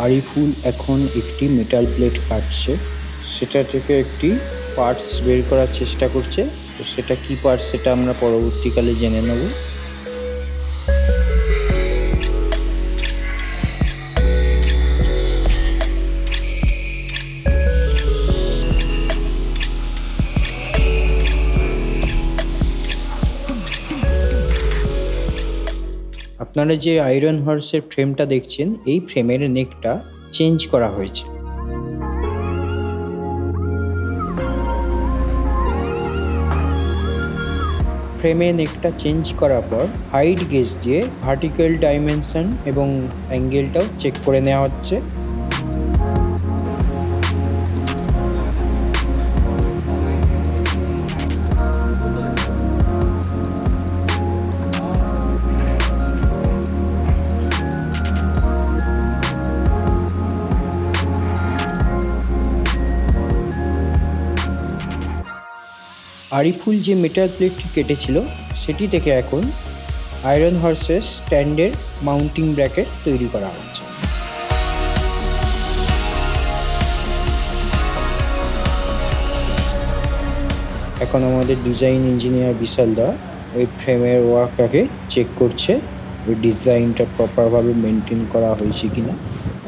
আরিফুল এখন একটি metal plate কাটছে, সেটা থেকে একটি পার্টস বের করার চেষ্টা করছে। তো সেটা কি পার্টস সেটা আমরা পরবর্তীকালে জেনে নেব। আপনারা যে আয়রন হর্সের ফ্রেমটা দেখছেন, এই ফ্রেমের নেকটা চেঞ্জ করা হয়েছে। ফ্রেমে নেকটা চেঞ্জ করার পর হাইট গেজ দিয়ে ভার্টিক্যাল ডাইমেনশন এবং অ্যাঙ্গেলটাও চেক করে নেওয়া হচ্ছে। আরিফুল যে মেটাল প্লেটটি কেটেছিল সেটি থেকে এখন আয়রন হর্সের স্ট্যান্ডের মাউন্টিং ব্র্যাকেট তৈরি করা হচ্ছে। এখন আমাদের ডিজাইন ইঞ্জিনিয়ার বিশাল দা ওই ফ্রেমের ওয়ার্কটাকে চেক করছে, ওই ডিজাইনটা প্রপারভাবে মেনটেন করা হয়েছে কিনা।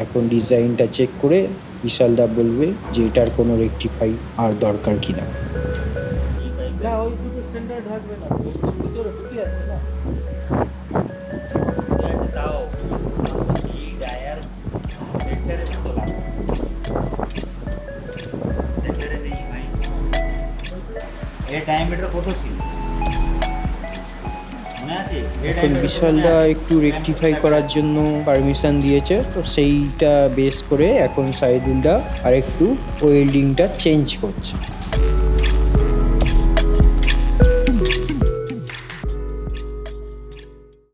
এখন ডিজাইনটা চেক করে বিশাল দা বলবে যে এটার কোনো রেকটিফাই আর দরকার কিনা। না, ওই দুটো সেন্টার ঢাকবে না, ওই তো ভিতরে ঢুকে আছে না। তাও এই ডায়ার সেন্টারে মতো লাগে, সেন্টারে নেই ভাই। এর ডায়ামিটার কত ছিল মনে আছে? এখন বিশাল দা একটু রেকটিফাই করার জন্য পারমিশন দিয়েছে, তো সেইটা বেস করে এখন সাইদুল দা আর একটু ওয়েল্ডিংটা চেঞ্জ করছে।